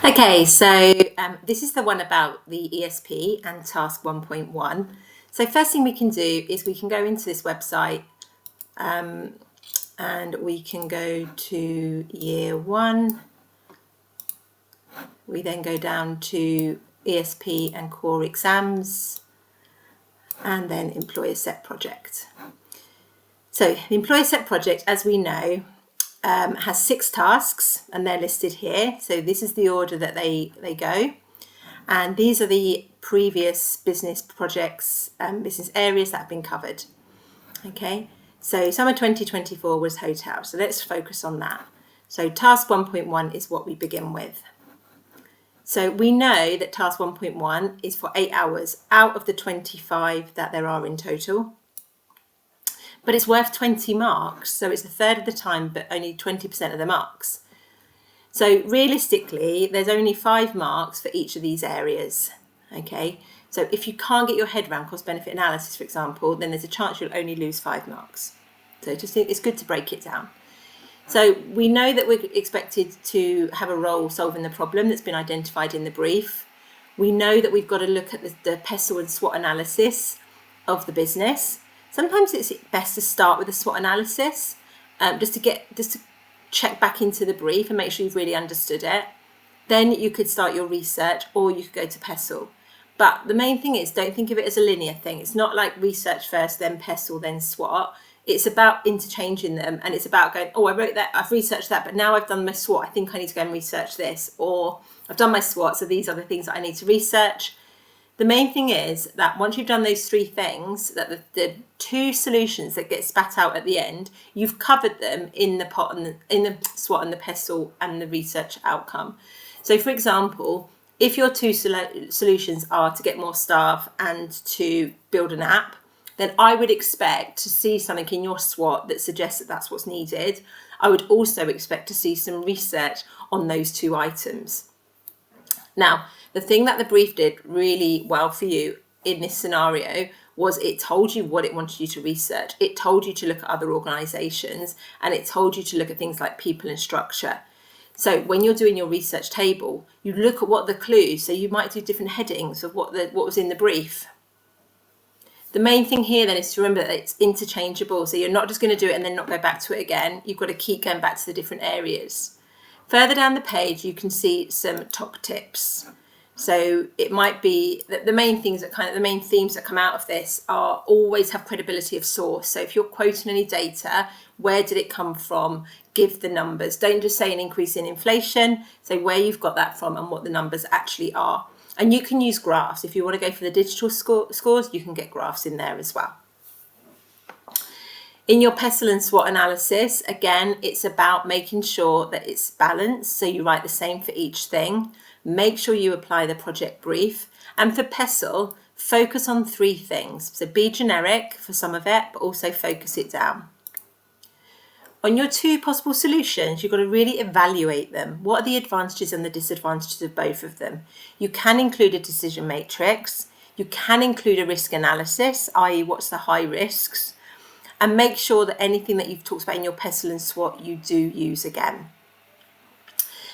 Okay, so this is the one about the ESP and task 1.1. So first thing we can do is we can go into this website and we can go to year 1. We then go down to ESP and core exams and then employer set project. So the employer set project, as we know, has 6 tasks and they're listed here. So this is the order that they go. And these are the previous business projects and business areas that have been covered. Okay, so summer 2024 was hotel. So let's focus on that. So task 1.1 is what we begin with. So we know that task 1.1 is for 8 hours out of the 25 that there are in total. But it's worth 20 marks, so it's a third of the time, but only 20% of the marks. So realistically, there's only 5 marks for each of these areas, okay? So if you can't get your head around cost-benefit analysis, for example, then there's a chance you'll only lose 5 marks. So just think it's good to break it down. So we know that we're expected to have a role solving the problem that's been identified in the brief. We know that we've got to look at the PESTLE and SWOT analysis of the business. Sometimes it's best to start with a SWOT analysis, just to check back into the brief and make sure you've really understood it. Then you could start your research, or you could go to PESTLE. But the main thing is, don't think of it as a linear thing. It's not like research first, then PESTLE, then SWOT. It's about interchanging them, and it's about going, oh, I wrote that, I've researched that, but now I've done my SWOT, I think I need to go and research this, or I've done my SWOT, so these are the things that I need to research. The main thing is that once you've done those 3 things, that the 2 solutions that get spat out at the end, you've covered them in the pot and in the SWOT and the PESTLE and the research outcome. So for example, if your 2 solutions are to get more staff and to build an app, then I would expect to see something in your SWOT that suggests that that's what's needed. I would also expect to see some research on those 2 items. Now, the thing that the brief did really well for you in this scenario was it told you what it wanted you to research. It told you to look at other organisations, and it told you to look at things like people and structure. So when you're doing your research table, you look at what the clues, so you might do different headings of what was in the brief. The main thing here then is to remember that it's interchangeable. So you're not just going to do it and then not go back to it again. You've got to keep going back to the different areas. Further down the page, you can see some top tips. So it might be that the main things that the main themes that come out of this are always have credibility of source. So if you're quoting any data, where did it come from? Give the numbers. Don't just say an increase in inflation. Say where you've got that from and what the numbers actually are. And you can use graphs. If you want to go for the digital scores, you can get graphs in there as well. In your PESTLE and SWOT analysis, again, it's about making sure that it's balanced. So you write the same for each thing. Make sure you apply the project brief. And for PESTLE, focus on 3 things. So be generic for some of it, but also focus it down. On your 2 possible solutions, you've got to really evaluate them. What are the advantages and the disadvantages of both of them? You can include a decision matrix. You can include a risk analysis, i.e. what's the high risks. And make sure that anything that you've talked about in your PESTLE and SWOT, you do use again.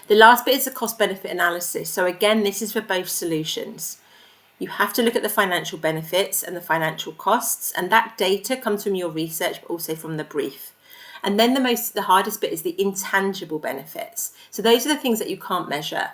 The last bit is the cost-benefit analysis. So again, this is for both solutions. You have to look at the financial benefits and the financial costs, and that data comes from your research, but also from the brief. And then the hardest bit is the intangible benefits. So those are the things that you can't measure.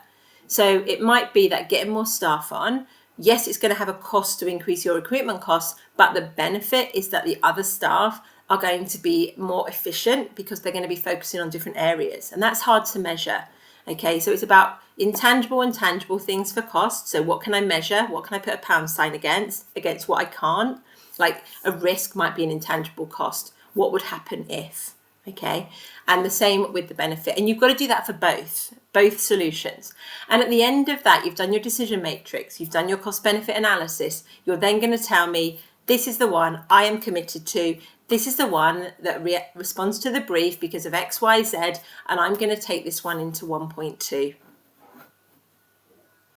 So it might be that getting more staff on, yes, it's going to have a cost to increase your recruitment costs, but the benefit is that the other staff are going to be more efficient because they're going to be focusing on different areas. And that's hard to measure. Okay, so it's about intangible and tangible things for cost. So what can I measure? What can I put a pound sign against what I can't? Like a risk might be an intangible cost. What would happen if? Okay, and the same with the benefit. And you've got to do that for both solutions. And at the end of that, you've done your decision matrix, you've done your cost benefit analysis. You're then going to tell me, this is the one I am committed to. This is the one that responds to the brief because of X, Y, Z, and I'm going to take this one into 1.2.